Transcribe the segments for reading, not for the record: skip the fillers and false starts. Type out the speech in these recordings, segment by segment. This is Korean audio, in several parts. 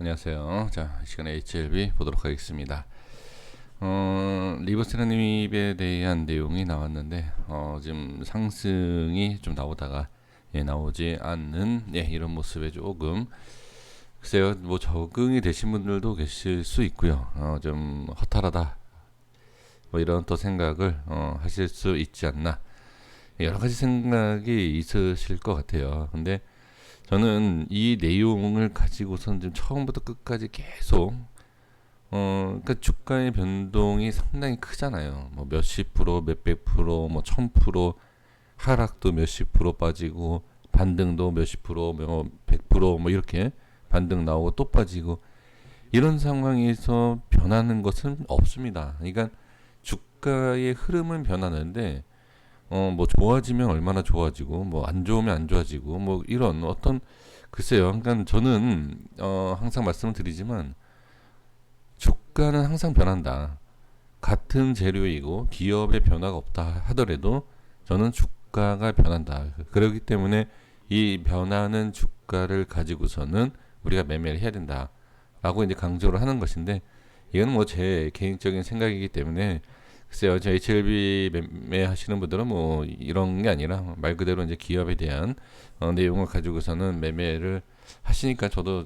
안녕하세요. 자, 이 시간에 HLB 보도록 하겠습니다. 리버스 트렌드에 대한 내용이 나왔는데, 지금 상승이 좀 나오다가, 나오지 않는, 이런 모습에 조금, 글쎄요, 뭐 적응이 되신 분들도 계실 수 있고요. 좀 허탈하다. 뭐 이런 또 생각을, 하실 수 있지 않나. 여러 가지 생각이 있으실 것 같아요. 근데 저는 이 내용을 가지고선 좀 처음부터 끝까지 계속 그러니까 주가의 변동이 상당히 크잖아요. 뭐 몇십 프로, 몇백 프로, 뭐 1000% 하락도 몇십 프로 빠지고 반등도 몇십 프로, 뭐 100%, 뭐 이렇게 반등 나오고 또 빠지고 이런 상황에서 변하는 것은 없습니다. 그러니까 주가의 흐름은 변하는데 뭐 좋아지면 얼마나 좋아지고 뭐 안 좋으면 안 좋아지고 뭐 이런 어떤 글쎄요. 그러니까 저는 항상 말씀을 드리지만 주가는 항상 변한다. 같은 재료이고 기업의 변화가 없다 하더라도 저는 주가가 변한다. 그렇기 때문에 이 변하는 주가를 가지고서는 우리가 매매를 해야 된다라고 이제 강조를 하는 것인데 이건 뭐 제 개인적인 생각이기 때문에 글쎄요, 저 HLB 매매하시는 분들은 뭐 이런 게 아니라 말 그대로 이제 기업에 대한 내용을 가지고서는 매매를 하시니까 저도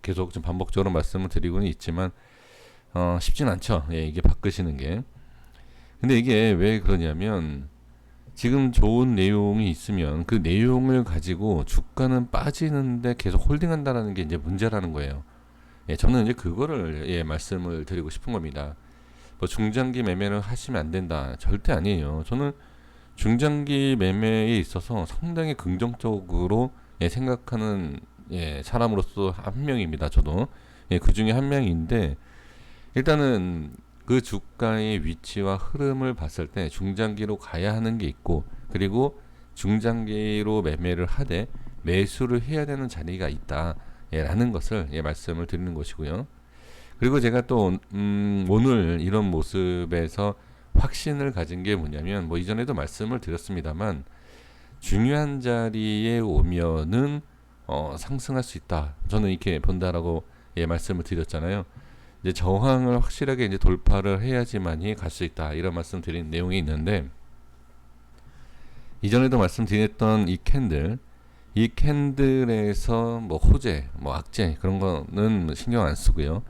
계속 좀 반복적으로 말씀을 드리고는 있지만 쉽진 않죠. 예, 이게 바꾸시는 게. 근데 이게 왜 그러냐면 지금 좋은 내용이 있으면 그 내용을 가지고 주가는 빠지는데 계속 홀딩한다라는 게 이제 문제라는 거예요. 예, 저는 이제 그거를 말씀을 드리고 싶은 겁니다. 뭐 중장기 매매를 하시면 안 된다. 절대 아니에요. 저는 중장기 매매에 있어서 상당히 긍정적으로 생각하는 사람으로서 한 명입니다. 저도 그 중에 한 명인데 일단은 그 주가의 위치와 흐름을 봤을 때 중장기로 가야 하는 게 있고 그리고 중장기로 매매를 하되 매수를 해야 되는 자리가 있다. 라는 것을 말씀을 드리는 것이고요. 그리고 제가 또 오늘 이런 모습에서 확신을 가진 게 뭐냐면 뭐 이전에도 말씀을 드렸습니다만 중요한 자리에 오면은 상승할 수 있다. 저는 이렇게 본다라고 말씀을 드렸잖아요. 이제 저항을 확실하게 이제 돌파를 해야지만이 갈 수 있다. 이런 말씀 드린 내용이 있는데 이전에도 말씀드렸던 이 캔들에서 뭐 호재, 뭐 악재 그런 거는 신경 안 쓰고요.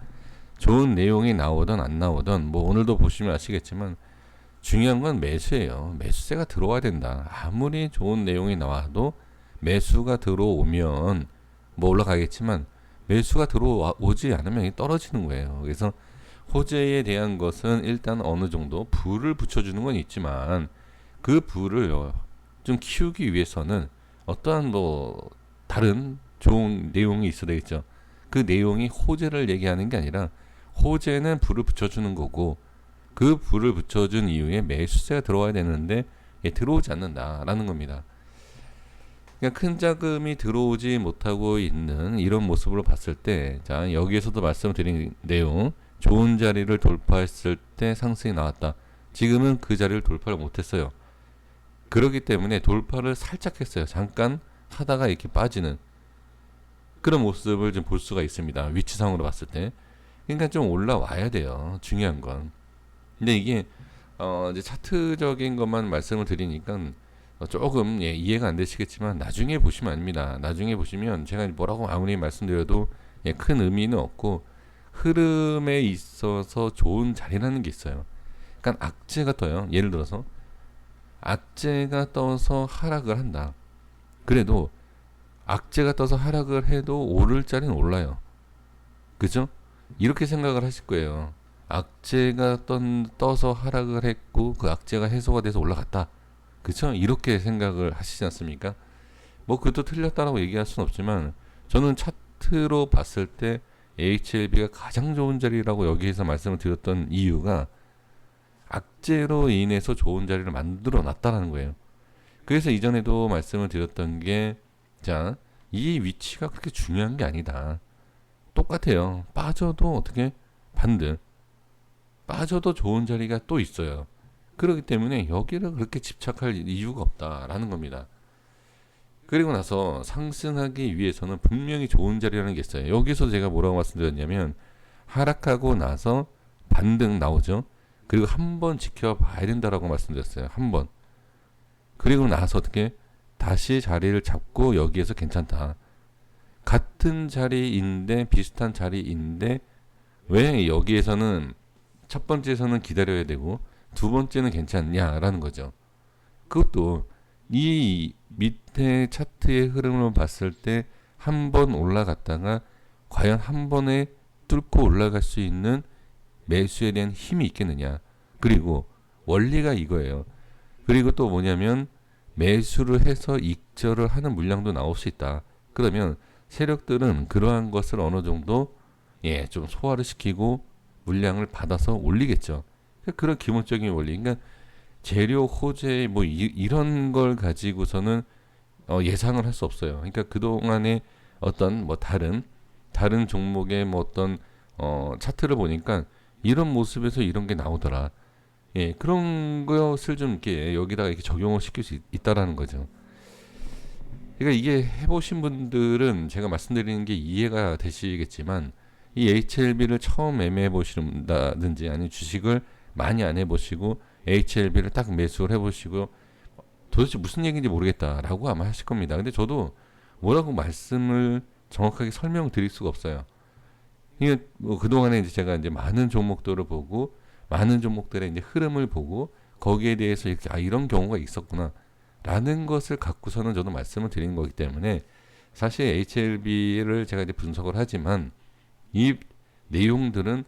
좋은 내용이 나오든 안 나오든 뭐 오늘도 보시면 아시겠지만 중요한 건 매수예요. 매수세가 들어와야 된다. 아무리 좋은 내용이 나와도 매수가 들어오면 뭐 올라가겠지만 매수가 들어오지 않으면 떨어지는 거예요. 그래서 호재에 대한 것은 일단 어느 정도 불을 붙여주는 건 있지만 그 불을 좀 키우기 위해서는 어떠한 뭐 다른 좋은 내용이 있어야 되겠죠. 그 내용이 호재를 얘기하는 게 아니라 호재는 불을 붙여주는 거고 그 불을 붙여준 이후에 매수세가 들어와야 되는데 들어오지 않는다라는 겁니다. 그러니까 큰 자금이 들어오지 못하고 있는 이런 모습으로 봤을 때, 자 여기에서도 말씀드린 내용, 좋은 자리를 돌파했을 때 상승이 나왔다. 지금은 그 자리를 돌파를 못했어요. 그렇기 때문에 돌파를 살짝 했어요. 잠깐 하다가 이렇게 빠지는 그런 모습을 좀 볼 수가 있습니다. 위치상으로 봤을 때. 그러니까 좀 올라와야 돼요. 중요한 건. 근데 이게 이제 차트적인 것만 말씀을 드리니까 조금 이해가 안 되시겠지만 나중에 보시면 압니다. 나중에 보시면 제가 뭐라고 아무리 말씀드려도 큰 의미는 없고 흐름에 있어서 좋은 자리라는 게 있어요. 그러니까 악재가 떠요. 예를 들어서 악재가 떠서 하락을 한다. 그래도 악재가 떠서 하락을 해도 오를 자리는 올라요. 그죠? 이렇게 생각을 하실 거예요. 악재가 떠서 하락을 했고 그 악재가 해소가 돼서 올라갔다. 그쵸? 이렇게 생각을 하시지 않습니까? 뭐 그것도 틀렸다라고 얘기할 수는 없지만 저는 차트로 봤을 때 HLB가 가장 좋은 자리라고 여기에서 말씀을 드렸던 이유가 악재로 인해서 좋은 자리를 만들어 놨다는 거예요. 그래서 이전에도 말씀을 드렸던 게 자, 이 위치가 그렇게 중요한 게 아니다. 똑같아요. 빠져도 어떻게 반등. 빠져도 좋은 자리가 또 있어요. 그렇기 때문에 여기를 그렇게 집착할 이유가 없다라는 겁니다. 그리고 나서 상승하기 위해서는 분명히 좋은 자리라는 게 있어요. 여기서 제가 뭐라고 말씀드렸냐면 하락하고 나서 반등 나오죠. 그리고 한 번 지켜봐야 된다라고 말씀드렸어요. 한 번. 그리고 나서 어떻게 다시 자리를 잡고 여기에서 괜찮다. 같은 자리인데 비슷한 자리인데 왜 여기에서는 첫 번째에서는 기다려야 되고 두 번째는 괜찮냐라는 거죠. 그것도 이 밑에 차트의 흐름을 봤을 때 한 번 올라갔다가 과연 한 번에 뚫고 올라갈 수 있는 매수에 대한 힘이 있겠느냐. 그리고 원리가 이거예요. 그리고 또 뭐냐면 매수를 해서 익절을 하는 물량도 나올 수 있다. 그러면 세력들은 그러한 것을 어느 정도 좀 소화를 시키고 물량을 받아서 올리겠죠. 그런 기본적인 원리. 그러니까 재료 호재 뭐 이런 걸 가지고서는 예상을 할 수 없어요. 그러니까 그 동안에 어떤 뭐 다른 종목의 뭐 어떤 차트를 보니까 이런 모습에서 이런 게 나오더라. 그런 것을 좀 이렇게 여기다가 이렇게 적용을 시킬 수 있다라는 거죠. 그러니까 이게 해보신 분들은 제가 말씀드리는 게 이해가 되시겠지만 이 HLB를 처음 매매해 보신다든지 아니면 주식을 많이 안 해보시고 HLB를 딱 매수를 해보시고 도대체 무슨 얘기인지 모르겠다라고 아마 하실 겁니다. 근데 저도 뭐라고 말씀을 정확하게 설명드릴 수가 없어요. 이게 뭐 그동안에 이제 제가 이제 많은 종목들을 보고 많은 종목들의 이제 흐름을 보고 거기에 대해서 이렇게 이런 경우가 있었구나 라는 것을 갖고서는 저도 말씀을 드리는 거기 때문에 사실 HLB를 제가 이제 분석을 하지만 이 내용들은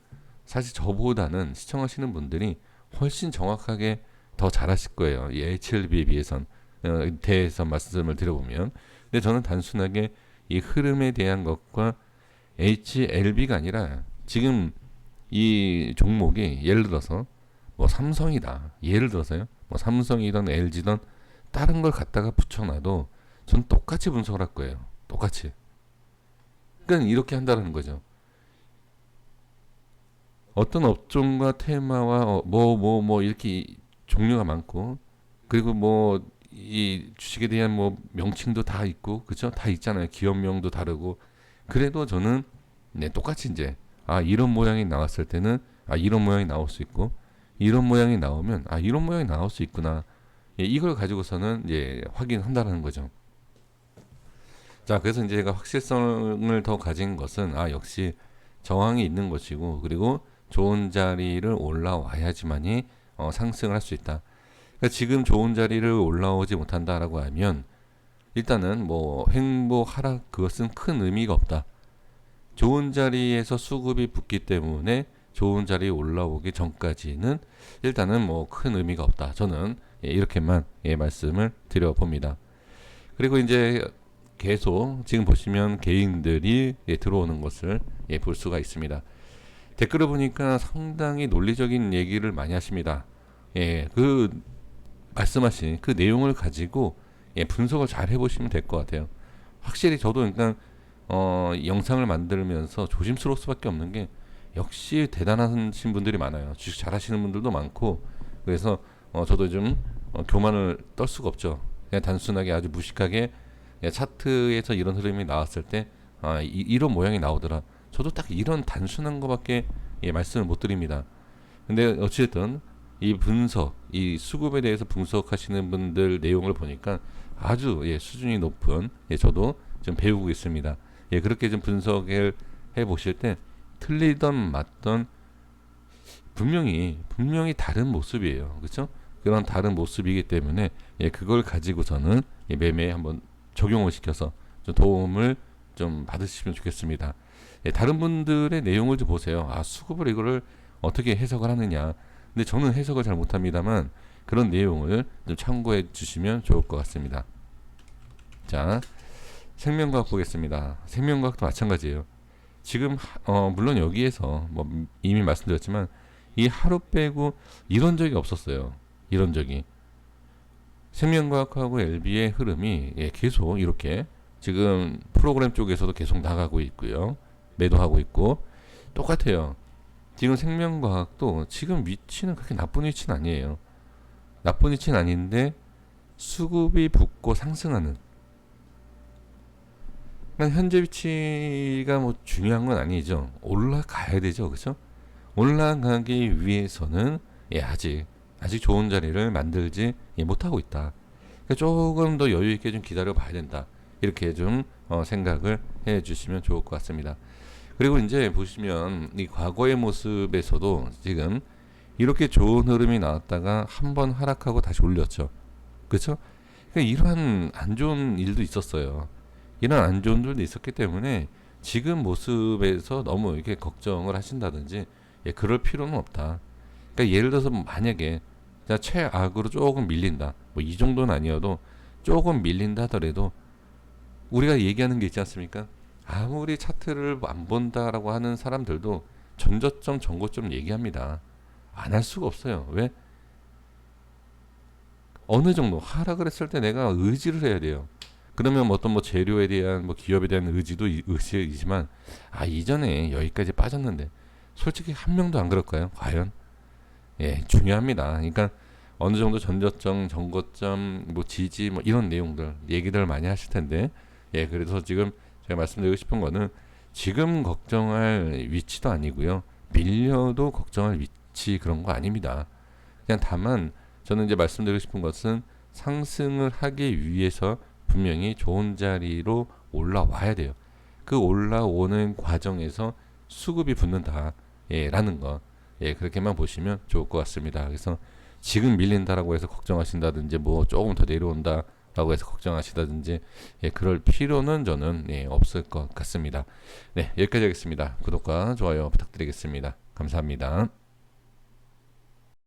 사실 저보다는 시청하시는 분들이 훨씬 정확하게 더 잘하실 거예요. 이 HLB에 비해선 대해서 말씀을 드려보면. 근데 저는 단순하게 이 흐름에 대한 것과 HLB가 아니라 지금 이 종목이 예를 들어서 뭐 삼성이다. 예를 들어서요. 뭐 삼성이든 LG든 다른 걸 갖다가 붙여놔도 전 똑같이 분석을 할 거예요. 똑같이. 그러니까 이렇게 한다는 거죠. 어떤 업종과 테마와 뭐 이렇게 종류가 많고 그리고 뭐 이 주식에 대한 뭐 명칭도 다 있고 그죠? 다 있잖아요. 기업명도 다르고 그래도 저는 똑같이 이제 이런 모양이 나왔을 때는 이런 모양이 나올 수 있고 이런 모양이 나오면 이런 모양이 나올 수 있구나. 이걸 가지고서는 이제 확인한다는 거죠. 자, 그래서 이제 제가 확실성을 더 가진 것은 역시 저항이 있는 것이고 그리고 좋은 자리를 올라와야지만이 상승을 할 수 있다. 그러니까 지금 좋은 자리를 올라오지 못한다라고 하면 일단은 뭐 횡보 하락 그것은 큰 의미가 없다. 좋은 자리에서 수급이 붙기 때문에 좋은 자리에 올라오기 전까지는 일단은 뭐 큰 의미가 없다. 저는 이렇게만 말씀을 드려봅니다. 그리고 이제 계속 지금 보시면 개인들이 들어오는 것을 볼 수가 있습니다. 댓글을 보니까 상당히 논리적인 얘기를 많이 하십니다. 그 말씀하신 그 내용을 가지고 분석을 잘 해보시면 될 것 같아요. 확실히 저도 그러니까 영상을 만들면서 조심스러울 수밖에 없는 게 역시 대단하신 분들이 많아요. 주식 잘하시는 분들도 많고 그래서 저도 좀 교만을 떨 수가 없죠. 그냥 단순하게 아주 무식하게 차트에서 이런 흐름이 나왔을 때 이런 모양이 나오더라. 저도 딱 이런 단순한 거밖에 말씀을 못 드립니다. 근데 어쨌든 이 분석, 이 수급에 대해서 분석하시는 분들 내용을 보니까 아주 수준이 높은 저도 좀 배우고 있습니다. 그렇게 좀 분석을 해보실 때 틀리던 맞던 분명히 다른 모습이에요. 그렇죠? 그런 다른 모습이기 때문에 그걸 가지고서는 매매에 한번 적용을 시켜서 좀 도움을 좀 받으시면 좋겠습니다. 다른 분들의 내용을 좀 보세요. 수급을 이거를 어떻게 해석을 하느냐. 근데 저는 해석을 잘 못합니다만 그런 내용을 좀 참고해 주시면 좋을 것 같습니다. 자, 생명과학 보겠습니다. 생명과학도 마찬가지예요. 지금 물론 여기에서 뭐 이미 말씀드렸지만 이 하루 빼고 이런 적이 없었어요. 이런 적이. 생명과학하고 LB의 흐름이 계속 이렇게 지금 프로그램 쪽에서도 계속 나가고 있고요. 매도하고 있고 똑같아요. 지금 생명과학도 지금 위치는 그렇게 나쁜 위치는 아니에요. 나쁜 위치는 아닌데 수급이 붙고 상승하는 그러니까 현재 위치가 뭐 중요한 건 아니죠. 올라가야 되죠, 그렇죠? 올라가기 위해서는 아직 좋은 자리를 만들지 못하고 있다. 그러니까 조금 더 여유 있게 좀 기다려 봐야 된다. 이렇게 좀 생각을 해 주시면 좋을 것 같습니다. 그리고 이제 보시면 이 과거의 모습에서도 지금 이렇게 좋은 흐름이 나왔다가 한번 하락하고 다시 올렸죠. 그렇죠? 그러니까 이러한 안 좋은 일도 있었어요. 이런 안 좋은 일도 있었기 때문에 지금 모습에서 너무 이렇게 걱정을 하신다든지 그럴 필요는 없다. 그러니까 예를 들어서 만약에 최악으로 조금 밀린다. 뭐 이 정도는 아니어도 조금 밀린다 하더라도 우리가 얘기하는 게 있지 않습니까? 아무리 차트를 안 본다라고 하는 사람들도 전저점, 전고점 얘기합니다. 안 할 수가 없어요. 왜? 어느 정도 하락을 했을 때 내가 의지를 해야 돼요. 그러면 어떤 뭐 재료에 대한 뭐 기업에 대한 의지도 의지이지만 이전에 여기까지 빠졌는데 솔직히 한 명도 안 그럴까요? 과연? 중요합니다. 그러니까 어느 정도 전저점, 전고점, 뭐 지지 뭐 이런 내용들 얘기들 많이 하실 텐데 그래서 지금 제가 말씀드리고 싶은 거는 지금 걱정할 위치도 아니고요. 밀려도 걱정할 위치 그런 거 아닙니다. 그냥 다만 저는 이제 말씀드리고 싶은 것은 상승을 하기 위해서 분명히 좋은 자리로 올라와야 돼요. 그 올라오는 과정에서 수급이 붙는다. 라는 거. 그렇게만 보시면 좋을 것 같습니다. 그래서 지금 밀린다라고 해서 걱정하신다든지 뭐 조금 더 내려온다라고 해서 걱정하시다든지 그럴 필요는 저는 없을 것 같습니다. 네, 여기까지 하겠습니다. 구독과 좋아요 부탁드리겠습니다. 감사합니다.